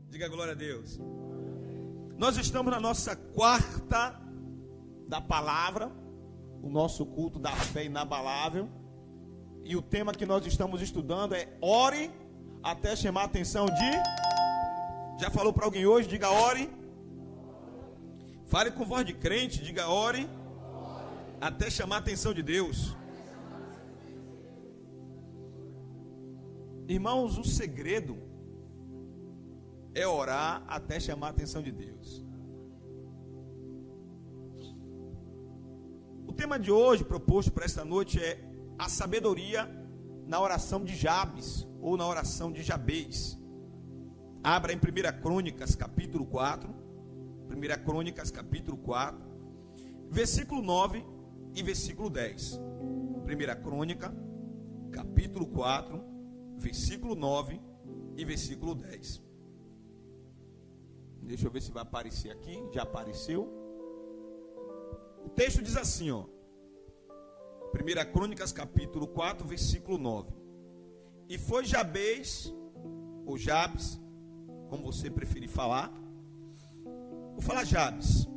Diga glória a Deus. Nós estamos na nossa quarta da palavra, o nosso culto da fé inabalável. E o tema que nós estamos estudando é ore até chamar a atenção de... Já falou para alguém hoje? Diga ore. Fale com voz de crente, diga ore até chamar a atenção de Deus. Irmãos, o segredo é orar até chamar a atenção de Deus. O tema de hoje proposto para esta noite é a sabedoria na oração de Jabes ou na oração de Jabez. Abra em 1 Crônicas capítulo 4, 1 Crônicas capítulo 4, versículo 9 e versículo 10. 1 Crônica capítulo 4, versículo 9 e versículo 10. Deixa eu ver se vai aparecer aqui. Já apareceu. O texto diz assim, ó. 1 Crônicas capítulo 4, versículo 9. E foi Jabez, ou Jabes, como você preferir falar. Vou falar Jabes.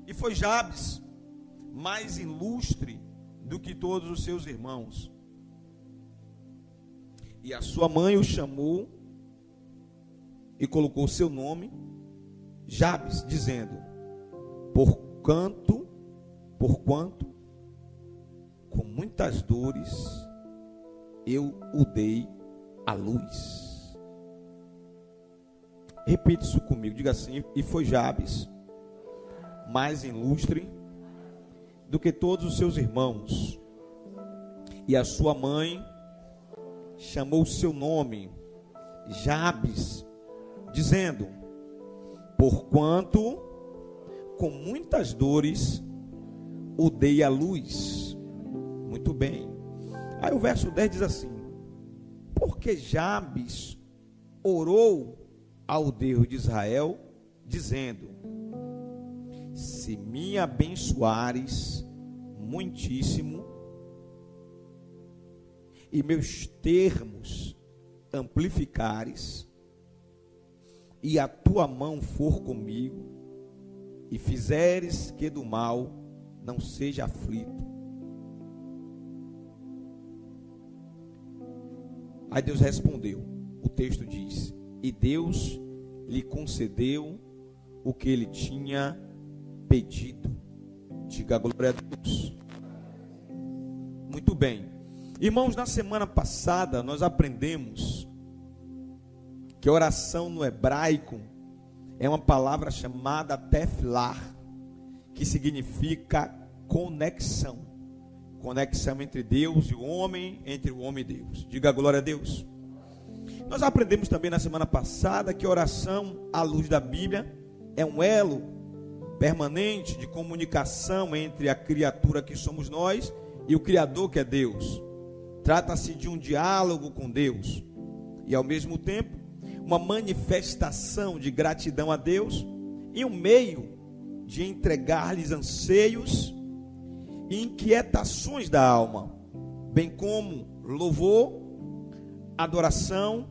E foi Jabes mais ilustre do que todos os seus irmãos. E a sua mãe o chamou e colocou seu nome, Jabes, dizendo: porquanto, com muitas dores, eu o dei à luz. Repita isso comigo, diga assim: e foi Jabes mais ilustre do que todos os seus irmãos, e a sua mãe chamou o seu nome, Jabes, dizendo: porquanto com muitas dores o dei à luz. Muito bem. Aí o verso 10 diz assim: porque Jabes orou ao Deus de Israel, dizendo: se me abençoares muitíssimo, e meus termos amplificares, e a tua mão for comigo, e fizeres que do mal não seja aflito. Aí Deus respondeu, o texto diz: e Deus lhe concedeu o que ele tinha pedido. Diga glória a Deus. Muito bem. Irmãos, na semana passada nós aprendemos que oração no hebraico é uma palavra chamada tefillah, que significa conexão. Conexão entre Deus e o homem, entre o homem e Deus. Diga glória a Deus. Nós aprendemos também na semana passada que a oração à luz da Bíblia é um elo permanente de comunicação entre a criatura que somos nós e o Criador, que é Deus. Trata-se de um diálogo com Deus e, ao mesmo tempo, uma manifestação de gratidão a Deus e um meio de entregar-lhes anseios e inquietações da alma, bem como louvor, adoração,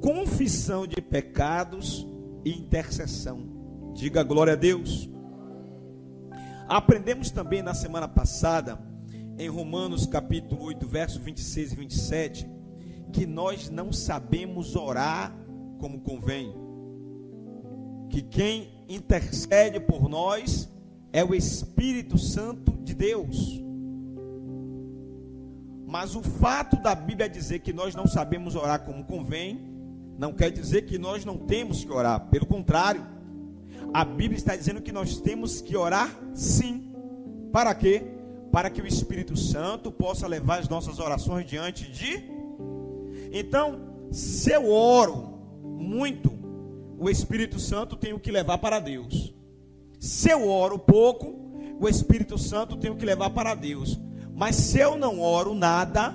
confissão de pecados e intercessão. Diga glória a Deus. Aprendemos também na semana passada, em Romanos capítulo 8, versos 26 e 27, que nós não sabemos orar como convém, que quem intercede por nós é o Espírito Santo de Deus. Mas o fato da Bíblia dizer que nós não sabemos orar como convém, não quer dizer que nós não temos que orar. Pelo contrário, a Bíblia está dizendo que nós temos que orar sim. Para quê? Para que o Espírito Santo possa levar as nossas orações diante de... Então, se eu oro muito, o Espírito Santo tem o que levar para Deus. Se eu oro pouco, o Espírito Santo tem o que levar para Deus. Mas se eu não oro nada,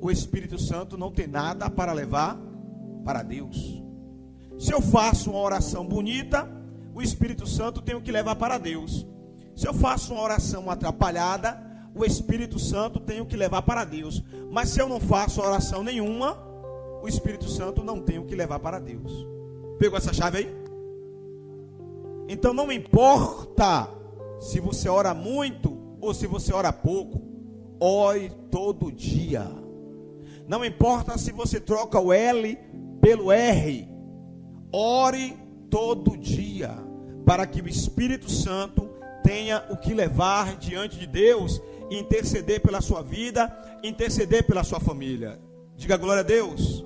o Espírito Santo não tem nada para levar para Deus. Se eu faço uma oração bonita, o Espírito Santo tem o que levar para Deus. Se eu faço uma oração atrapalhada, o Espírito Santo tem o que levar para Deus. Mas se eu não faço oração nenhuma, o Espírito Santo não tem o que levar para Deus. Pegou essa chave aí? Então não importa se você ora muito ou se você ora pouco, ore todo dia. Não importa se você troca o L pelo R, ore todo dia, para que o Espírito Santo tenha o que levar diante de Deus, e interceder pela sua vida, interceder pela sua família. Diga glória a Deus.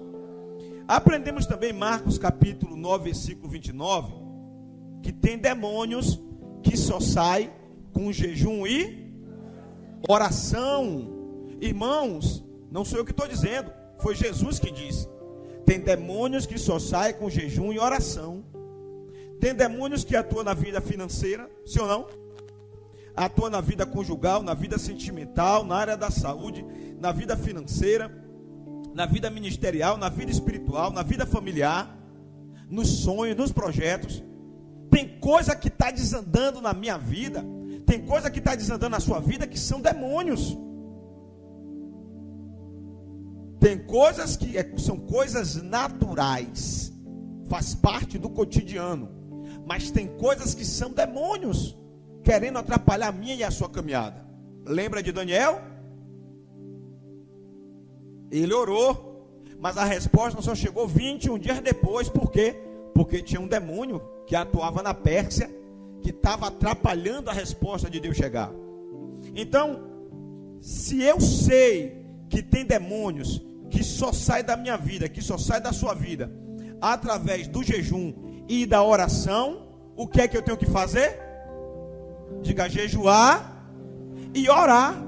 Aprendemos também Marcos capítulo 9, versículo 29, que tem demônios que só saem com jejum e oração. Irmãos, não sou eu que estou dizendo, foi Jesus que disse. Tem demônios que só saem com jejum e oração. Tem demônios que atuam na vida financeira, sim ou não? Atua na vida conjugal, na vida sentimental, na área da saúde, na vida financeira, na vida ministerial, na vida espiritual, na vida familiar, nos sonhos, nos projetos. Tem coisa que está desandando na minha vida, tem coisa que está desandando na sua vida que são demônios. Tem coisas que são coisas naturais, faz parte do cotidiano, mas tem coisas que são demônios, querendo atrapalhar a minha e a sua caminhada. Lembra de Daniel? Ele orou, mas a resposta só chegou 21 dias depois. Por quê? Porque tinha um demônio que atuava na Pérsia, que estava atrapalhando a resposta de Deus chegar. Então, se eu sei que tem demônios que só saem da minha vida, que só saem da sua vida, através do jejum e da oração, o que é que eu tenho que fazer? Diga: jejuar e orar.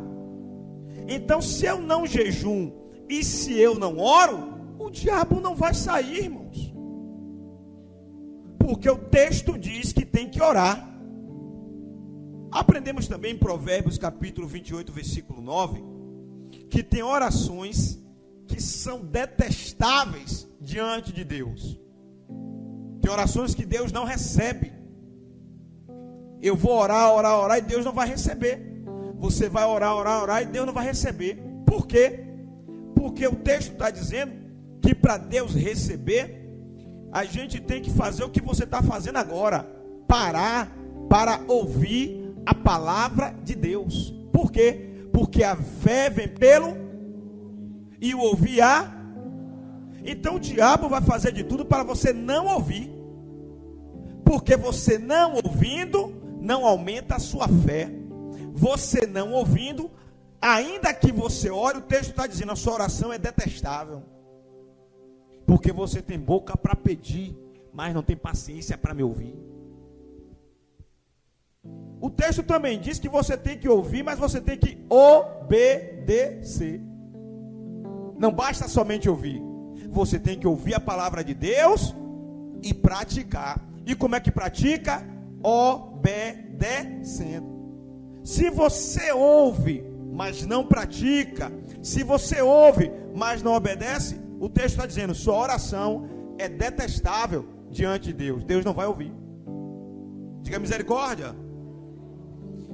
Então, se eu não jejum e se eu não oro, o diabo não vai sair, irmãos. Porque o texto diz que tem que orar. Aprendemos também em Provérbios capítulo 28, versículo 9, que tem orações que são detestáveis diante de Deus. Tem orações que Deus não recebe. Eu vou orar e Deus não vai receber. Você vai orar e Deus não vai receber. Por quê? Porque o texto está dizendo que para Deus receber, a gente tem que fazer o que você está fazendo agora. Parar para ouvir a palavra de Deus. Por quê? Porque a fé vem pelo e o ouvir a. Então o diabo vai fazer de tudo para você não ouvir. Porque você não ouvindo, não aumenta a sua fé. Você não ouvindo, ainda que você ore, o texto está dizendo, a sua oração é detestável. Porque você tem boca para pedir, mas não tem paciência para me ouvir. O texto também diz que você tem que ouvir, mas você tem que obedecer. Não basta somente ouvir. Você tem que ouvir a palavra de Deus e praticar. E como é que pratica? Obedecendo. Se você ouve, mas não pratica, se você ouve, mas não obedece, o texto está dizendo, sua oração é detestável diante de Deus. Deus não vai ouvir. Diga misericórdia.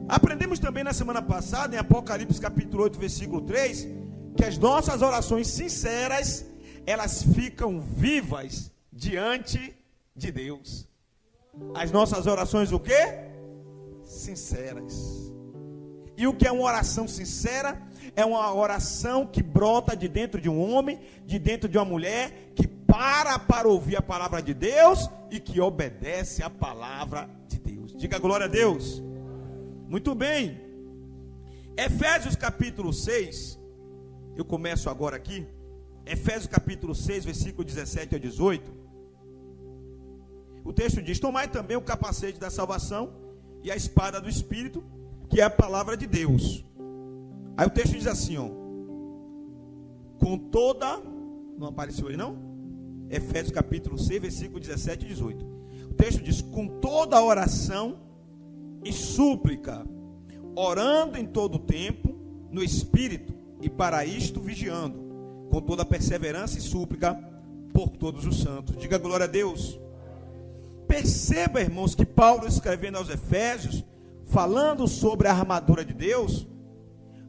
Aprendemos também na semana passada, em Apocalipse capítulo 8, versículo 3, que as nossas orações sinceras, elas ficam vivas diante de Deus. As nossas orações o quê? Sinceras. E o que é uma oração sincera? É uma oração que brota de dentro de um homem, de dentro de uma mulher, que para ouvir a palavra de Deus e que obedece a palavra de Deus. Diga glória a Deus. Muito bem. Efésios capítulo 6, eu começo agora aqui. Efésios capítulo 6, versículo 17 a 18. O texto diz, tomai também o capacete da salvação e a espada do Espírito, que é a palavra de Deus. Aí o texto diz assim, ó, com toda, não apareceu aí não? Efésios capítulo 6, versículo 17 e 18. O texto diz, com toda oração e súplica, orando em todo o tempo, no Espírito, e para isto vigiando, com toda perseverança e súplica, por todos os santos. Diga glória a Deus. Perceba, irmãos, que Paulo escrevendo aos Efésios, falando sobre a armadura de Deus,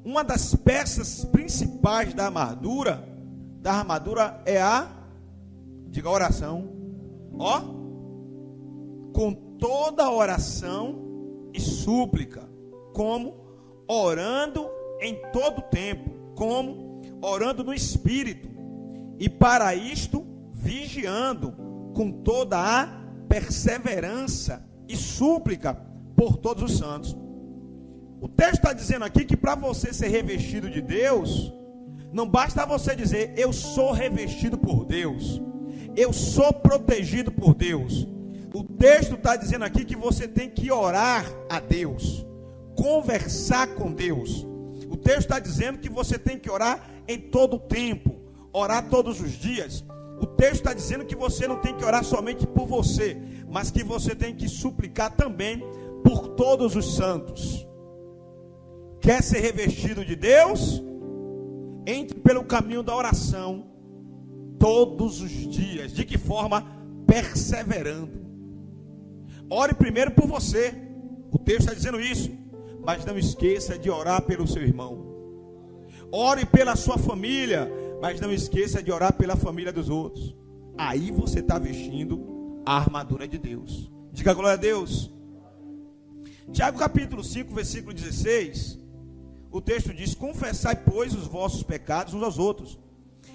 uma das peças principais da armadura é a Diga oração. Ó, com toda oração e súplica, como orando em todo tempo, como orando no Espírito, e para isto vigiando com toda a perseverança e súplica por todos os santos. O texto está dizendo aqui que para você ser revestido de Deus, não basta você dizer, eu sou revestido por Deus, eu sou protegido por Deus. O texto está dizendo aqui que você tem que orar a Deus, conversar com Deus. O texto está dizendo que você tem que orar em todo o tempo, orar todos os dias. O texto está dizendo que você não tem que orar somente por você, mas que você tem que suplicar também por todos os santos. Quer ser revestido de Deus? Entre pelo caminho da oração todos os dias. De que forma? Perseverando. Ore primeiro por você. O texto está dizendo isso. Mas não esqueça de orar pelo seu irmão. Ore pela sua família, mas não esqueça de orar pela família dos outros. Aí você está vestindo a armadura de Deus. Diga glória a Deus. Tiago capítulo 5, versículo 16. O texto diz: confessai, pois, os vossos pecados uns aos outros,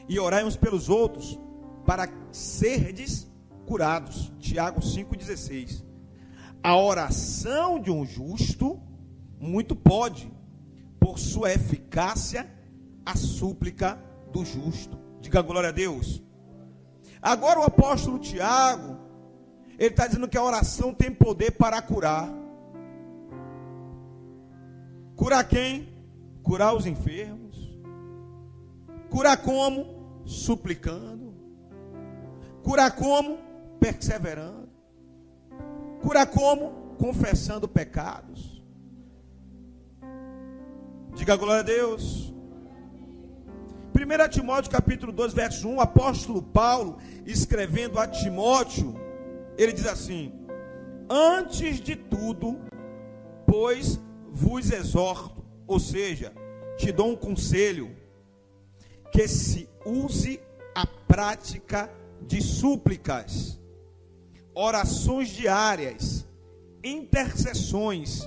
e orai uns pelos outros, para serdes curados. Tiago 5,16. A oração de um justo muito pode, por sua eficácia, a súplica do justo. Diga glória a Deus. Agora o apóstolo Tiago, ele está dizendo que a oração tem poder para curar. Curar quem? Curar os enfermos. Curar como? Suplicando. Curar como? Perseverando. Curar como? Confessando pecados. Diga glória a Deus. 1 Timóteo capítulo 2, verso 1, o apóstolo Paulo, escrevendo a Timóteo, ele diz assim: antes de tudo, pois vos exorto, ou seja, te dou um conselho, que se use a prática de súplicas, orações diárias, intercessões,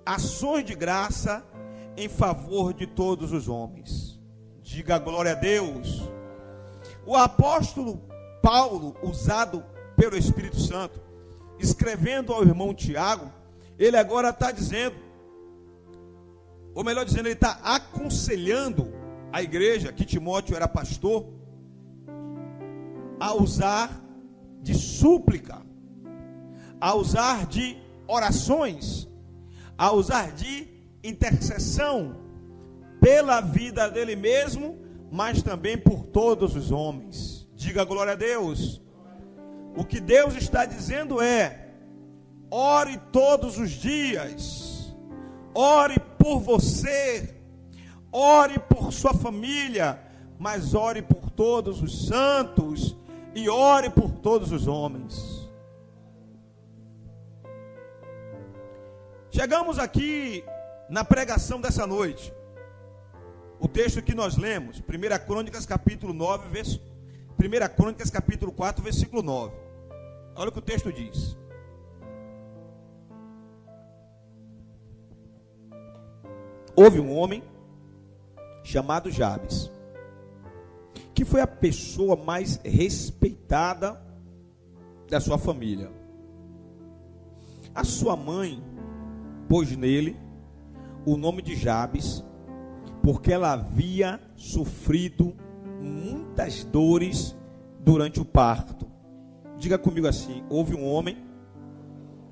ações de graça em favor de todos os homens. Diga glória a Deus. O apóstolo Paulo, usado pelo Espírito Santo, escrevendo ao irmão Tiago, ele agora está dizendo, ou melhor dizendo, ele está aconselhando a igreja, que Timóteo era pastor, a usar de súplica, a usar de orações, a usar de intercessão pela vida dele mesmo, mas também por todos os homens. Diga glória a Deus. O que Deus está dizendo é: ore todos os dias, ore por você, ore por sua família, mas ore por todos os santos e ore por todos os homens. Chegamos aqui na pregação dessa noite. O texto que nós lemos, 1 Crônicas capítulo 9, 1 Crônicas capítulo 4, versículo 9. Olha o que o texto diz. Houve um homem chamado Jabes, que foi a pessoa mais respeitada da sua família. A sua mãe pôs nele o nome de Jabes, porque ela havia sofrido muitas dores durante o parto. Diga comigo assim: houve um homem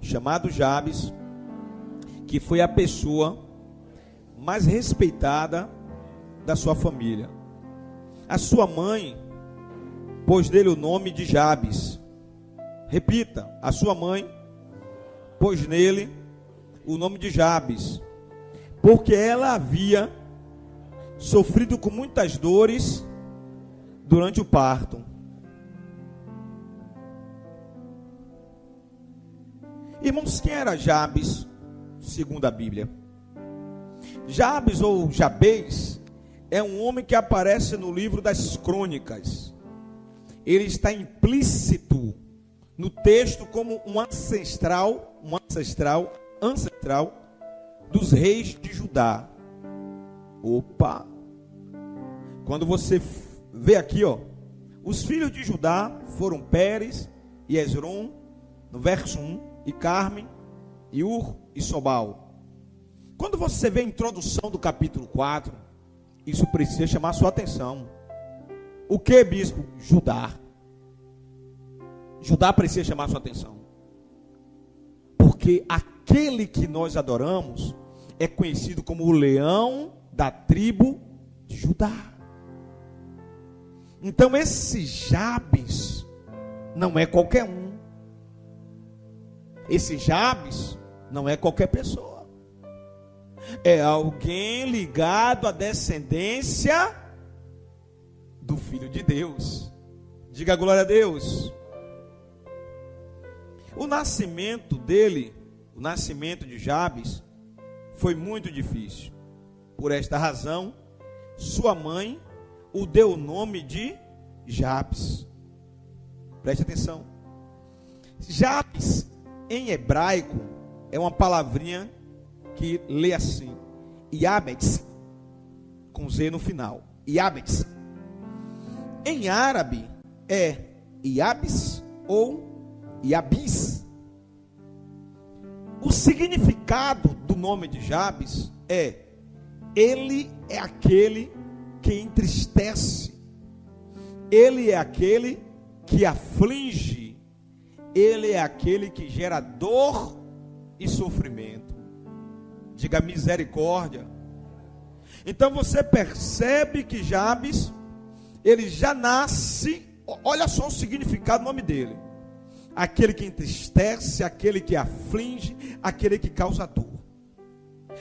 chamado Jabes, que foi a pessoa mais respeitada da sua família. A sua mãe pôs nele o nome de Jabes. Repita: a sua mãe pôs nele o nome de Jabes, porque ela havia sofrido com muitas dores durante o parto. Irmãos, quem era Jabes, segundo a Bíblia? Jabes ou Jabez é um homem que aparece no livro das Crônicas. ele está implícito no texto como um ancestral dos reis de Judá. Opa! Quando você vê aqui, ó, os filhos de Judá foram Pérez e Hezron, no verso 1, e Carme, e Ur e Sobal. Quando você vê a introdução do capítulo 4, isso precisa chamar a sua atenção. O que, bispo? Judá. Judá precisa chamar a sua atenção. Porque aquele que nós adoramos é conhecido como o leão da tribo de Judá. Então esse Jabes não é qualquer um. Esse Jabes não é qualquer pessoa. É alguém ligado à descendência do Filho de Deus. Diga glória a Deus. O nascimento dele, o nascimento de Jabes, foi muito difícil. Por esta razão, sua mãe o deu o nome de Jabes. Preste atenção. Jabes, em hebraico, é uma palavrinha que lê assim: Iabes, com Z no final. Iabes. Em árabe é Iabes ou Iabis. O significado do nome de Jabes é: ele é aquele que entristece, ele é aquele que aflige, ele é aquele que gera dor e sofrimento. Diga misericórdia. Então você percebe que Jabes, ele já nasce, olha só o significado do nome dele: aquele que entristece, aquele que aflige, aquele que causa dor.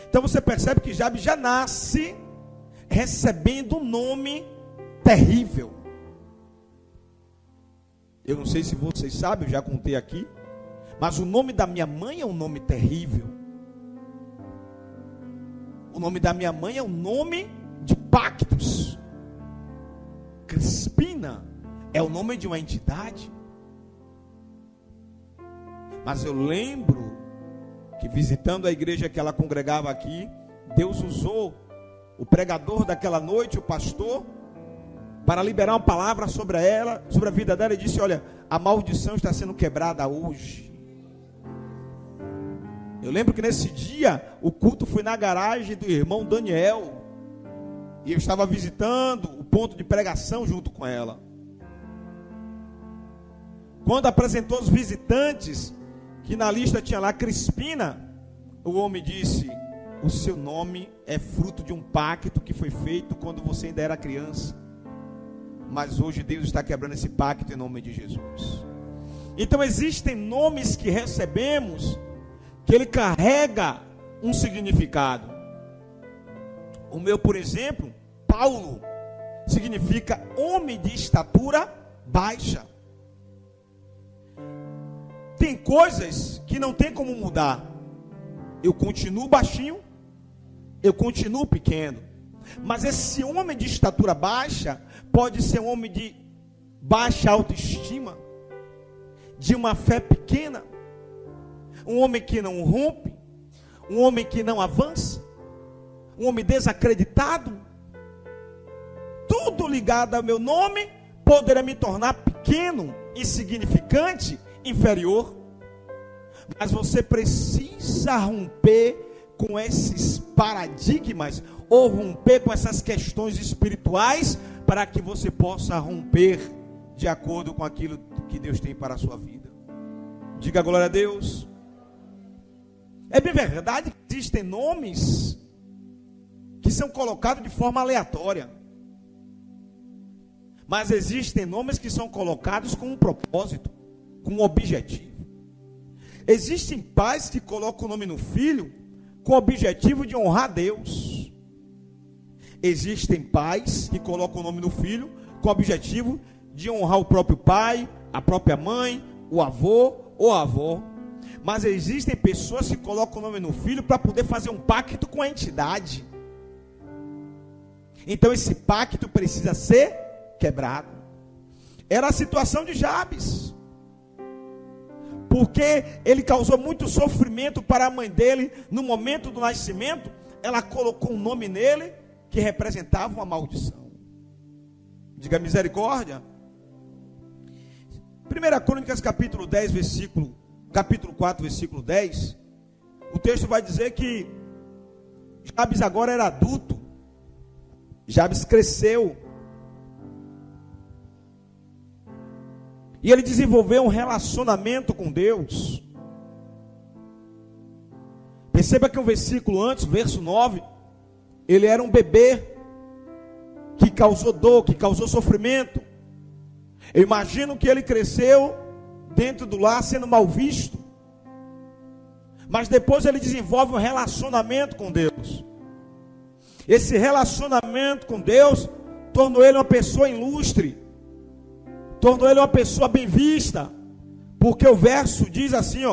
Então você percebe que Jabes já nasce recebendo um nome terrível. Eu não sei se vocês sabem, eu já contei aqui, mas o nome da minha mãe é um nome terrível. O nome da minha mãe é um nome de pactos. Crispina é o nome de uma entidade. Mas eu lembro que, visitando a igreja que ela congregava aqui, Deus usou o pregador daquela noite, o pastor, para liberar uma palavra sobre ela, sobre a vida dela, e disse: olha, a maldição está sendo quebrada hoje. Eu lembro que nesse dia o culto foi na garagem do irmão Daniel, e eu estava visitando o ponto de pregação junto com ela. Quando apresentou os visitantes, que na lista tinha lá Crispina, o homem disse: o seu nome é fruto de um pacto que foi feito quando você ainda era criança, mas hoje Deus está quebrando esse pacto em nome de Jesus. Então existem nomes que recebemos que ele carrega um significado. O meu, por exemplo, Paulo, significa homem de estatura baixa. Tem coisas que não tem como mudar. Eu continuo baixinho, eu continuo pequeno. Mas esse homem de estatura baixa pode ser um homem de baixa autoestima, de uma fé pequena, um homem que não rompe, um homem que não avança, um homem desacreditado. Tudo ligado ao meu nome poderá me tornar pequeno, insignificante, inferior. Mas você precisa romper com esses paradigmas, ou romper com essas questões espirituais, para que você possa romper de acordo com aquilo que Deus tem para a sua vida. Diga glória a Deus. É bem verdade que existem nomes que são colocados de forma aleatória, mas existem nomes que são colocados com um propósito, com um objetivo. Existem pais que colocam o nome no filho com o objetivo de honrar Deus. Existem pais que colocam o nome no filho com o objetivo de honrar o próprio pai, a própria mãe, o avô ou a avó. Mas existem pessoas que colocam o nome no filho para poder fazer um pacto com a entidade. Então esse pacto precisa ser quebrado. era a situação de Jabes, porque ele causou muito sofrimento para a mãe dele. No momento do nascimento, ela colocou um nome nele que representava uma maldição. Diga misericórdia. 1 Crônicas capítulo 4, versículo 10, o texto vai dizer que Jabes agora era adulto. Jabes cresceu. E ele desenvolveu um relacionamento com Deus. Perceba que um versículo antes, verso 9, ele era um bebê que causou dor, que causou sofrimento. Eu imagino que ele cresceu dentro do lar sendo mal visto. Mas depois ele desenvolve um relacionamento com Deus. Esse relacionamento com Deus tornou ele uma pessoa ilustre, tornou ele uma pessoa bem vista, porque o verso diz assim,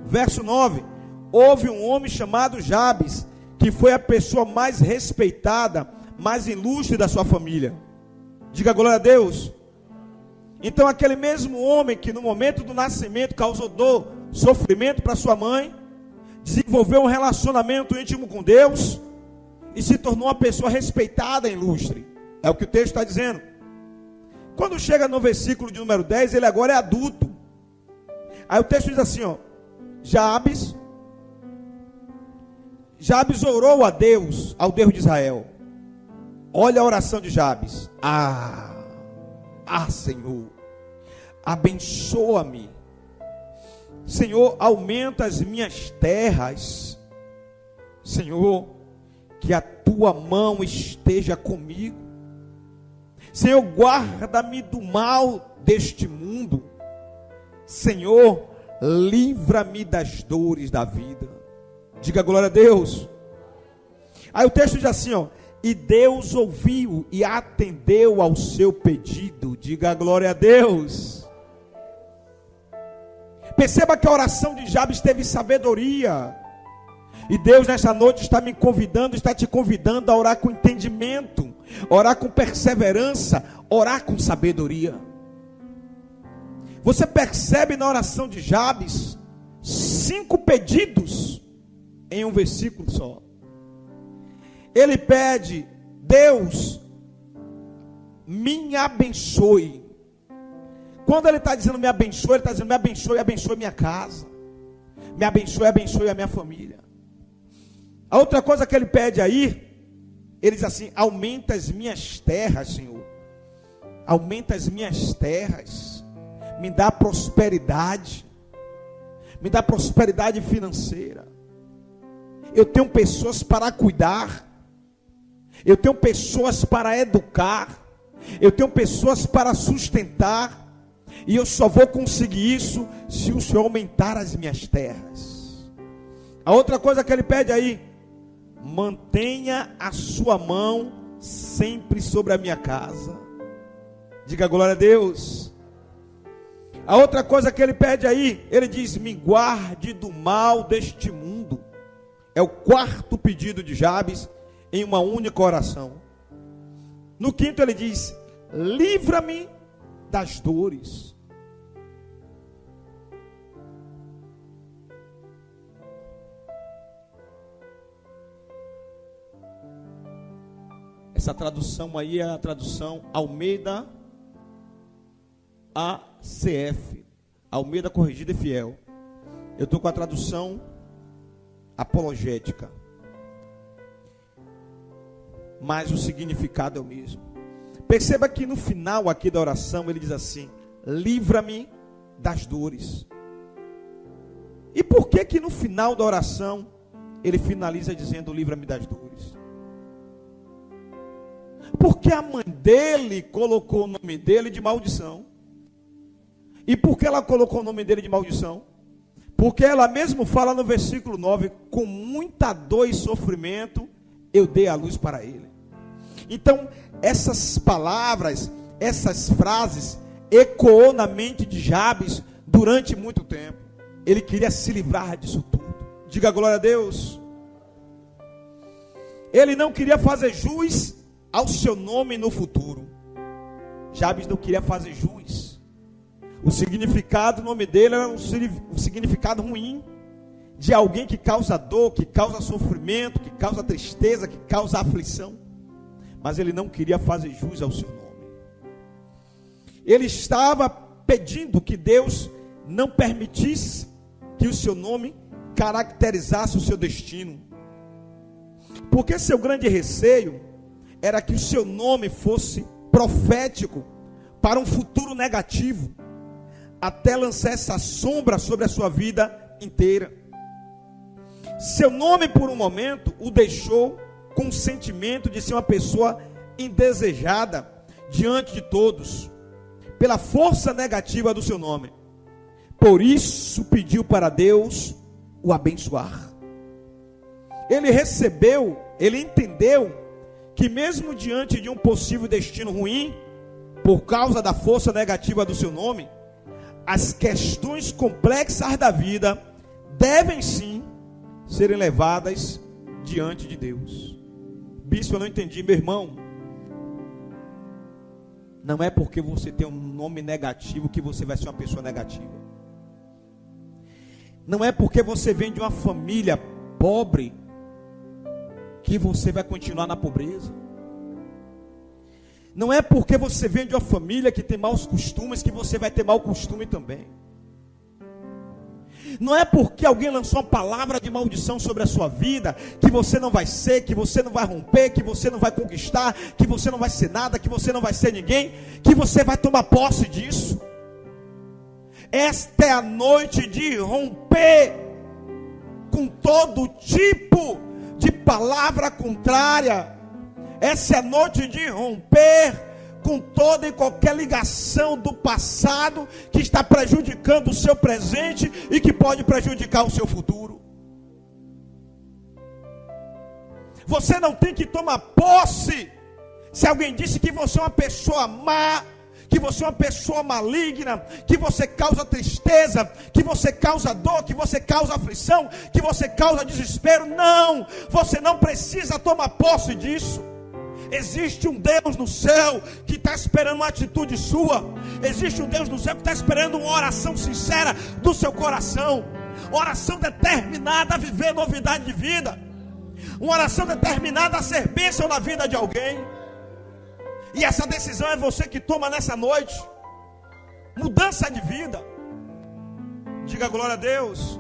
verso 9: houve um homem chamado Jabes, que foi a pessoa mais respeitada, mais ilustre da sua família. Diga glória a Deus. Então aquele mesmo homem que no momento do nascimento causou dor, sofrimento para sua mãe, desenvolveu um relacionamento íntimo com Deus e se tornou uma pessoa respeitada e ilustre. É o que o texto está dizendo. Quando chega no versículo de número 10, ele agora é adulto. Aí o texto diz assim, Jabes orou a Deus, ao Deus de Israel. Olha a oração de Jabes. Senhor, abençoa-me. Senhor, aumenta as minhas terras. Senhor, que a tua mão esteja comigo. Senhor, guarda-me do mal deste mundo. Senhor, livra-me das dores da vida. Diga glória a Deus. Aí o texto diz assim, e Deus ouviu e atendeu ao seu pedido. Diga glória a Deus. Perceba que a oração de Jabes teve sabedoria. E Deus nessa noite está me convidando, está te convidando a orar com entendimento, orar com perseverança, orar com sabedoria. Você percebe na oração de Jabes 5 pedidos em um versículo só. Ele pede: Deus, me abençoe. Quando ele está dizendo me abençoe, ele está dizendo me abençoe, abençoe minha casa, me abençoe, abençoe a minha família. A outra coisa que ele pede aí, ele diz assim: aumenta as minhas terras, Senhor, aumenta as minhas terras, me dá prosperidade financeira. Eu tenho pessoas para cuidar, eu tenho pessoas para educar, eu tenho pessoas para sustentar, e eu só vou conseguir isso se o Senhor aumentar as minhas terras. A outra coisa que ele pede aí: mantenha a sua mão sempre sobre a minha casa. Diga glória a Deus. A outra coisa que ele pede aí, ele diz: me guarde do mal deste mundo. É o 4º pedido de Jabes em uma única oração. No 5º ele diz: livra-me das dores. Essa tradução aí é a tradução Almeida ACF, Almeida Corrigida e Fiel. Eu estou com a tradução apologética, mas o significado é o mesmo. Perceba que no final aqui da oração ele diz assim: livra-me das dores. E por que no final da oração ele finaliza dizendo livra-me das dores? Porque a mãe dele colocou o nome dele de maldição. E por que ela colocou o nome dele de maldição? Porque ela mesmo fala no versículo 9: com muita dor e sofrimento eu dei a luz para ele. Então essas palavras, essas frases ecoou na mente de Jabes durante muito tempo. Ele queria se livrar disso tudo. Diga glória a Deus. Ele não queria fazer jus ao seu nome no futuro. Jabes não queria fazer jus. O significado do nome dele era um significado ruim, de alguém que causa dor, que causa sofrimento, que causa tristeza, que causa aflição. Mas ele não queria fazer jus ao seu nome. Ele estava pedindo que Deus não permitisse que o seu nome caracterizasse o seu destino. Porque seu grande receio era que o seu nome fosse profético para um futuro negativo, até lançar essa sombra sobre a sua vida inteira. Seu nome, por um momento, o deixou com o sentimento de ser uma pessoa indesejada diante de todos, pela força negativa do seu nome. Por isso pediu para Deus o abençoar. Ele entendeu que mesmo diante de um possível destino ruim, por causa da força negativa do seu nome, as questões complexas da vida devem sim serem levadas diante de Deus. Bispo, eu não entendi, meu irmão. Não é porque você tem um nome negativo que você vai ser uma pessoa negativa. Não é porque você vem de uma família pobre que você vai continuar na pobreza. Não é porque você vem de uma família que tem maus costumes que você vai ter mau costume também. Não é porque alguém lançou uma palavra de maldição sobre a sua vida que você não vai ser, que você não vai romper, que você não vai conquistar, que você não vai ser nada, que você não vai ser ninguém, que você vai tomar posse disso. Esta é a noite de romper com todo tipo de palavra contrária. Essa é a noite de romper com toda e qualquer ligação do passado que está prejudicando o seu presente e que pode prejudicar o seu futuro. Você não tem que tomar posse se alguém disse que você é uma pessoa má, que você é uma pessoa maligna, que você causa tristeza, que você causa dor, que você causa aflição, que você causa desespero. Não, você não precisa tomar posse disso. Existe um Deus no céu que está esperando uma atitude sua. Existe um Deus no céu que está esperando uma oração sincera do seu coração. Oração determinada a viver novidade de vida. Uma oração determinada a ser bênção na vida de alguém. E essa decisão é você que toma nessa noite. Mudança de vida. Diga glória a Deus.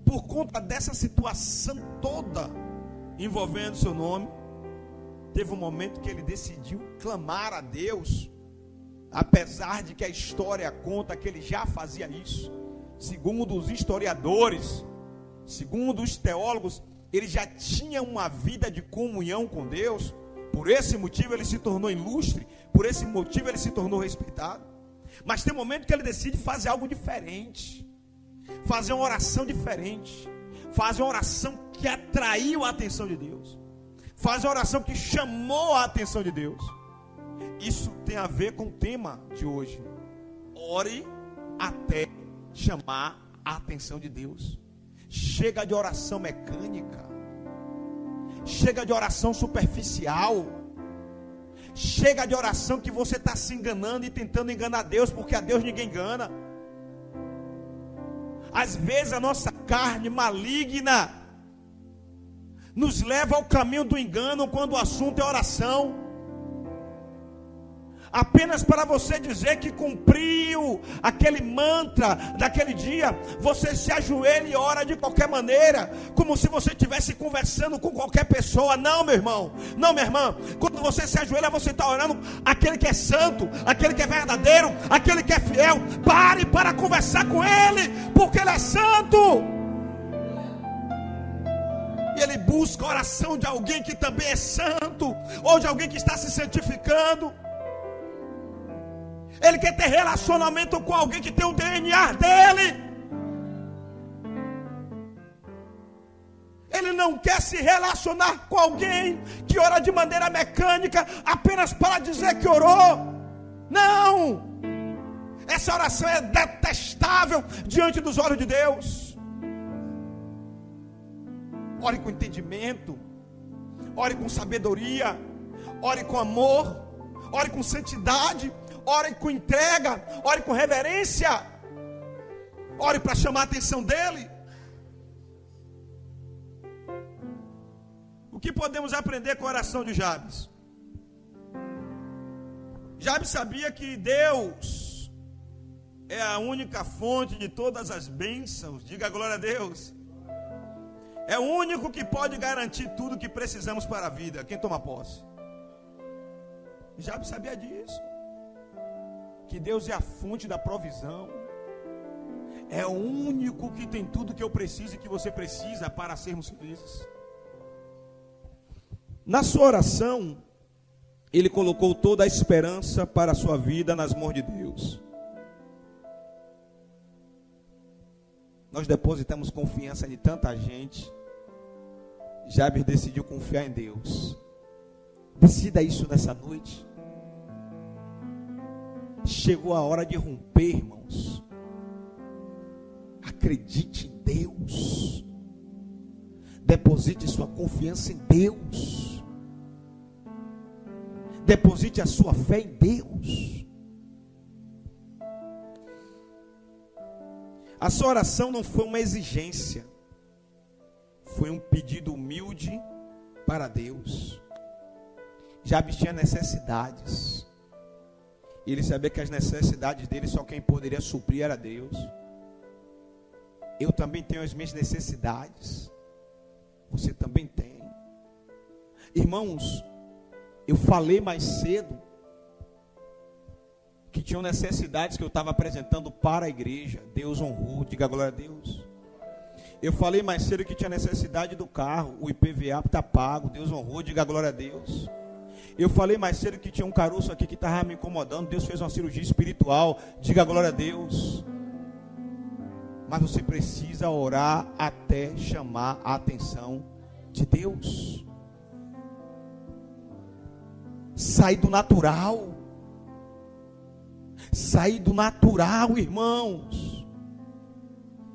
Por conta dessa situação toda envolvendo seu nome, teve um momento que ele decidiu clamar a Deus, apesar de que a história conta que ele já fazia isso. Segundo os historiadores, segundo os teólogos, ele já tinha uma vida de comunhão com Deus. Por esse motivo ele se tornou ilustre, por esse motivo ele se tornou respeitado. Mas tem um momento que ele decide fazer algo diferente, fazer uma oração diferente, fazer uma oração que atraiu a atenção de Deus, fazer uma oração que chamou a atenção de Deus. Isso tem a ver com o tema de hoje. Ore até chamar a atenção de Deus. Chega de oração mecânica, chega de oração superficial, chega de oração que você está se enganando e tentando enganar Deus, porque a Deus ninguém engana. Às vezes a nossa carne maligna nos leva ao caminho do engano quando o assunto é oração. Apenas para você dizer que cumpriu aquele mantra daquele dia, você se ajoelha e ora de qualquer maneira, como se você estivesse conversando com qualquer pessoa. Não, meu irmão, não, minha irmã. Quando você se ajoelha, você está orando aquele que é santo, aquele que é verdadeiro, aquele que é fiel. Pare para conversar com ele, porque ele é santo. E ele busca a oração de alguém que também é santo, ou de alguém que está se santificando. Ele quer ter relacionamento com alguém que tem o DNA dele. Ele não quer se relacionar com alguém que ora de maneira mecânica, apenas para dizer que orou. Não! Essa oração é detestável diante dos olhos de Deus. Ore com entendimento. ore com sabedoria, ore com amor, ore com santidade, ore com entrega, ore com reverência, ore para chamar a atenção dele. O que podemos aprender com a oração de Jabes? Jabes sabia que Deus é a única fonte de todas as bênçãos. Diga glória a Deus. É o único que pode garantir tudo que precisamos para a vida. Quem toma posse? Jabes sabia disso. Que Deus é a fonte da provisão. É o único que tem tudo que eu preciso e que você precisa para sermos felizes. Na sua oração, ele colocou toda a esperança para a sua vida nas mãos de Deus. Nós depositamos confiança em tanta gente. Jabes decidiu confiar em Deus. Decida isso nessa noite. Chegou a hora de romper, irmãos. Acredite em Deus. Deposite sua confiança em Deus. Deposite a sua fé em Deus. A sua oração não foi uma exigência. Foi um pedido humilde para Deus. Jabes tinha necessidades. Ele sabia que as necessidades dele só quem poderia suprir era Deus. Eu também tenho as minhas necessidades. Você também tem. Irmãos, eu falei mais cedo que tinham necessidades que eu estava apresentando para a igreja. Deus honrou, diga glória a Deus. Eu falei mais cedo que tinha necessidade do carro, o IPVA está pago, Deus honrou, diga glória a Deus. Eu falei mais cedo que tinha um caroço aqui que estava me incomodando, Deus fez uma cirurgia espiritual, diga glória a Deus. Mas você precisa orar até chamar a atenção de Deus. Sair do natural. Sair do natural, irmãos.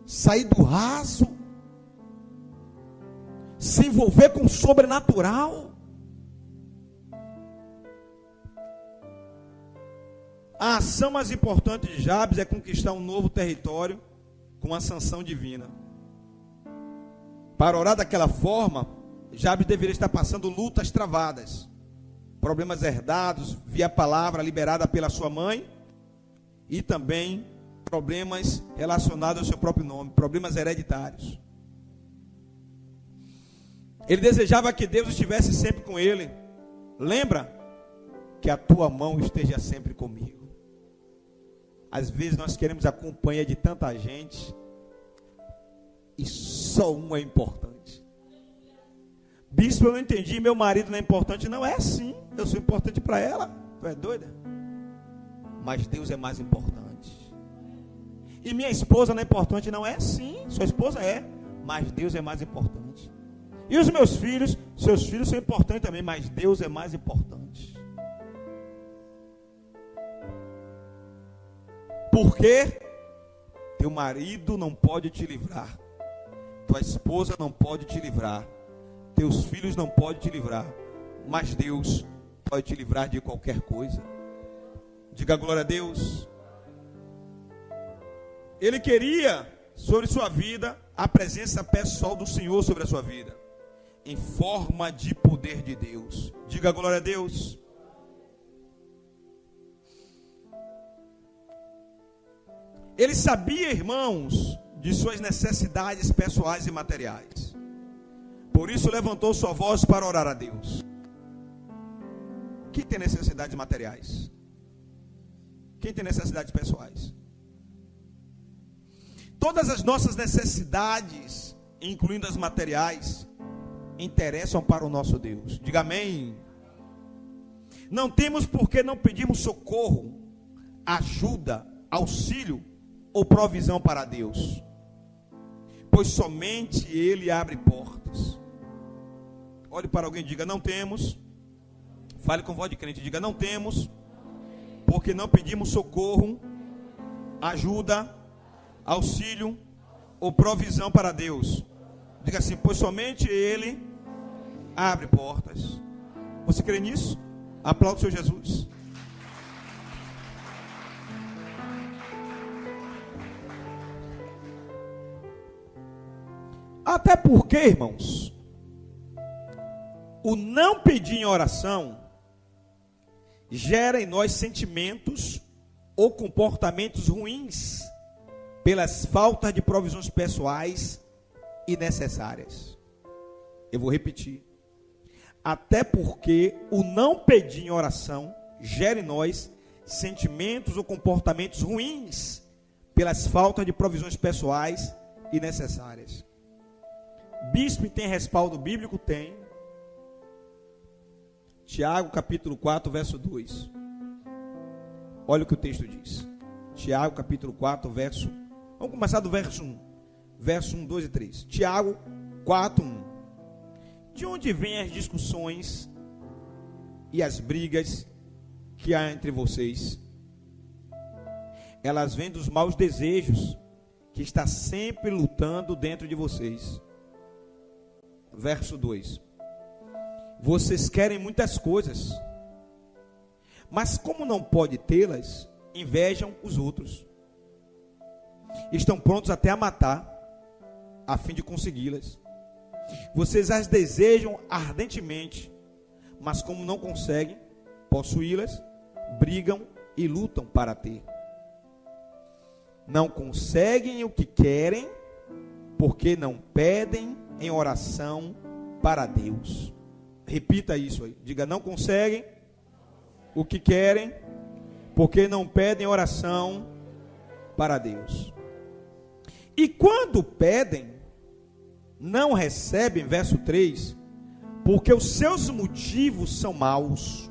Sair do raso. Se envolver com o sobrenatural. A ação mais importante de Jabes é conquistar um novo território com a sanção divina. Para orar daquela forma, Jabes deveria estar passando lutas travadas, problemas herdados via palavra liberada pela sua mãe e também problemas relacionados ao seu próprio nome, problemas hereditários. Ele desejava que Deus estivesse sempre com ele. Lembra que a tua mão esteja sempre comigo. Às vezes nós queremos a companhia de tanta gente e só um é importante. Bispo, eu não entendi, meu marido não é importante. Não é assim, eu sou importante para ela. Tu é doida? Mas Deus é mais importante. E minha esposa não é importante. Não é assim, sua esposa é, mas Deus é mais importante. E os meus filhos, seus filhos são importantes também, mas Deus é mais importante. Porque teu marido não pode te livrar, tua esposa não pode te livrar, teus filhos não podem te livrar, mas Deus pode te livrar de qualquer coisa. Diga glória a Deus. Ele queria sobre sua vida a presença pessoal do Senhor sobre a sua vida, em forma de poder de Deus. Diga glória a Deus. Ele sabia, irmãos, de suas necessidades pessoais e materiais. Por isso levantou sua voz para orar a Deus. Quem tem necessidades materiais? Quem tem necessidades pessoais? Todas as nossas necessidades, incluindo as materiais, interessam para o nosso Deus. Diga amém. Não temos por que não pedirmos socorro, ajuda, auxílio ou provisão para Deus, pois somente Ele abre portas. Olhe para alguém e diga: não temos. Fale com voz de crente, diga: não temos, porque não pedimos socorro, ajuda, auxílio ou provisão para Deus. Diga assim: pois somente Ele abre portas. Você crê nisso? Aplaude o Senhor Jesus. Até porque, irmãos, o não pedir em oração gera em nós sentimentos ou comportamentos ruins pelas faltas de provisões pessoais e necessárias. Eu vou repetir. Até porque o não pedir em oração gera em nós sentimentos ou comportamentos ruins pelas faltas de provisões pessoais e necessárias. Bispo tem respaldo bíblico? Tem. Tiago capítulo 4, verso 2. Olha o que o texto diz. Tiago capítulo 4, verso... Vamos começar do verso 1. Verso 1, 2 e 3. Tiago 4, 1. De onde vêm as discussões e as brigas que há entre vocês? Elas vêm dos maus desejos que está sempre lutando dentro de vocês. Verso 2. Vocês querem muitas coisas, mas como não pode tê-las, invejam os outros. Estão prontos até a matar, a fim de consegui-las. Vocês as desejam ardentemente, mas como não conseguem possuí-las, brigam e lutam para ter. Não conseguem o que querem, porque não pedem em oração para Deus. Repita isso aí. Diga, não conseguem o que querem, porque não pedem oração para Deus. E quando pedem, não recebem, verso 3, porque os seus motivos são maus.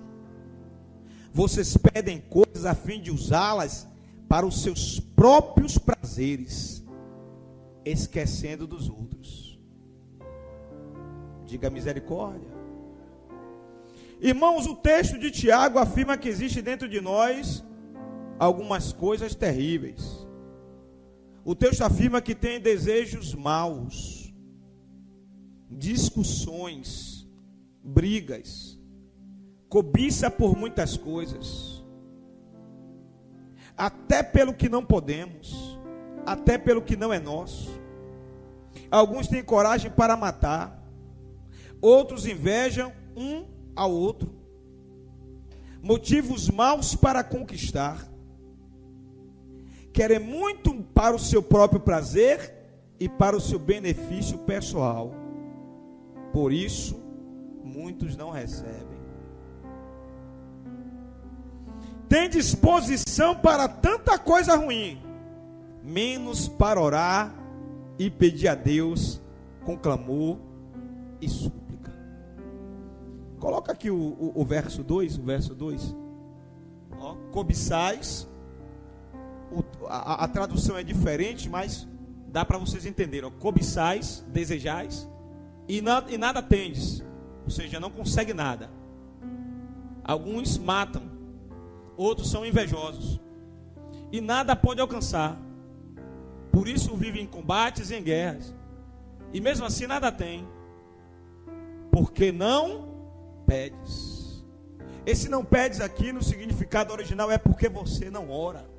Vocês pedem coisas a fim de usá-las para os seus próprios prazeres, esquecendo dos outros. Diga misericórdia. Irmãos, o texto de Tiago afirma que existe dentro de nós algumas coisas terríveis. O texto afirma que tem desejos maus, discussões, brigas, cobiça por muitas coisas, até pelo que não podemos, até pelo que não é nosso. Alguns têm coragem para matar, outros invejam um ao outro, motivos maus para conquistar, querem muito para o seu próprio prazer e para o seu benefício pessoal. Por isso, muitos não recebem. Tem disposição para tanta coisa ruim, menos para orar e pedir a Deus com clamor e súplica. Coloca aqui o verso 2, o verso 2. Ó, cobiçais. A tradução é diferente, mas dá para vocês entenderem. Ó, cobiçais, desejais, e nada tendes. Ou seja, não consegue nada. Alguns matam, outros são invejosos, e nada pode alcançar. Por isso vivem em combates e em guerras, e mesmo assim nada tem, porque não pedes. Esse não pedes aqui no significado original é porque você não ora.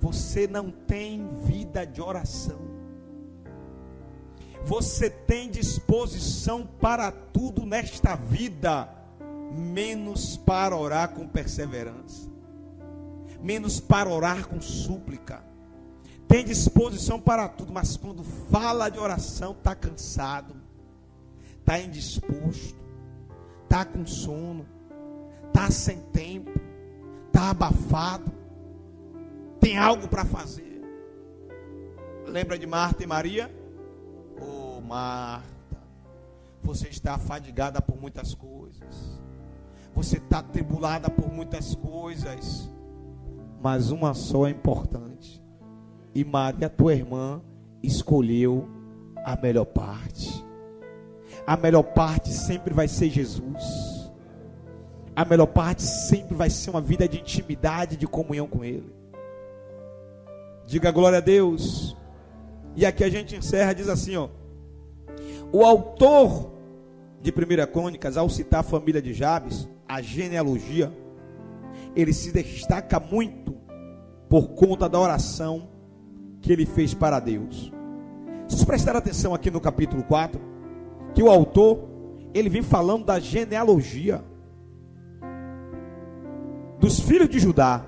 Você não tem vida de oração. Você tem disposição para tudo nesta vida, menos para orar com perseverança, menos para orar com súplica. Tem disposição para tudo, mas quando fala de oração está cansado, está indisposto, está com sono, está sem tempo, está abafado, tem algo para fazer. Lembra de Marta e Maria? Oh, Marta, você está afadigada por muitas coisas, você está atribulada por muitas coisas, mas uma só é importante. E Maria, tua irmã, escolheu a melhor parte. A melhor parte sempre vai ser Jesus. A melhor parte sempre vai ser uma vida de intimidade, de comunhão com Ele. Diga glória a Deus. E aqui a gente encerra, diz assim, ó: o autor de 1 Crônicas, ao citar a família de Jabes, a genealogia, ele se destaca muito por conta da oração que ele fez para Deus. Vocês prestaram atenção aqui no capítulo 4, que o autor, ele vem falando da genealogia dos filhos de Judá.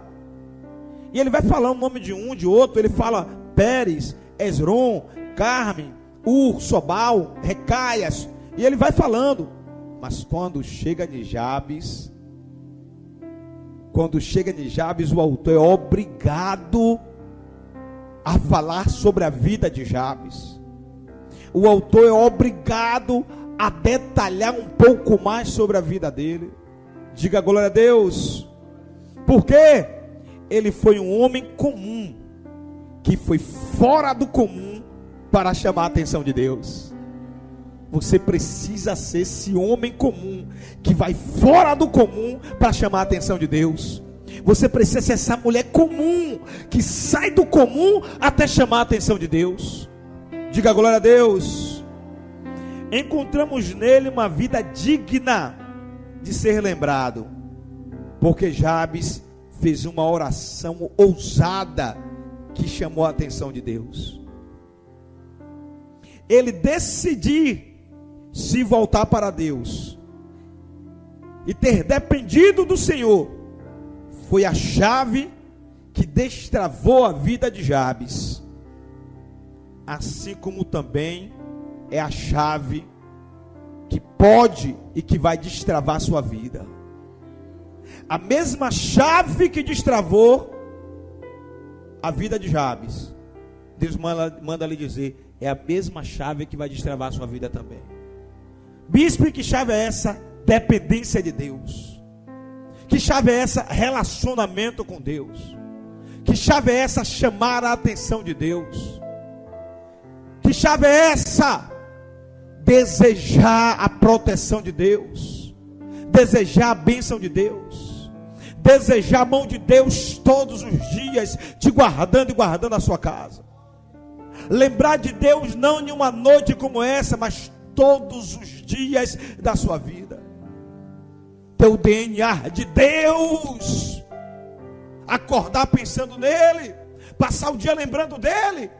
E ele vai falando o nome de um, de outro. Ele fala Pérez, Esrom, Carme, Ur, Sobal, Recaias. E ele vai falando. Mas quando chega de Jabes, o autor é obrigado a falar sobre a vida de Jabes. O autor é obrigado a detalhar um pouco mais sobre a vida dele. Diga glória a Deus. Porque ele foi um homem comum, que foi fora do comum para chamar a atenção de Deus. Você precisa ser esse homem comum, que vai fora do comum para chamar a atenção de Deus. Você precisa ser essa mulher comum, que sai do comum até chamar a atenção de Deus. Diga glória a Deus. Encontramos nele uma vida digna de ser lembrado, porque Jabes fez uma oração ousada que chamou a atenção de Deus. Ele decidir se voltar para Deus e ter dependido do Senhor foi a chave que destravou a vida de Jabes, assim como também é a chave que pode e que vai destravar a sua vida. A mesma chave que destravou a vida de Jabes, Deus manda lhe dizer, é a mesma chave que vai destravar a sua vida também. Bispo, que chave é essa? Dependência de Deus. Que chave é essa? Relacionamento com Deus. Que chave é essa? Chamar a atenção de Deus. Que chave é essa? Desejar a proteção de Deus, desejar a bênção de Deus, desejar a mão de Deus todos os dias, te guardando e guardando a sua casa. Lembrar de Deus não em uma noite como essa, mas todos os dias da sua vida. Ter o DNA de Deus, acordar pensando nele, passar o dia lembrando dele,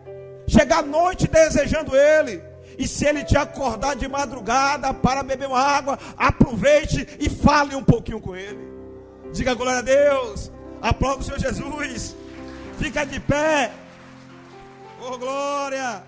chegar à noite desejando ele. E se ele te acordar de madrugada para beber uma água, aproveite e fale um pouquinho com ele. Diga glória a Deus. Aplauda o Senhor Jesus. Fica de pé. Oh glória.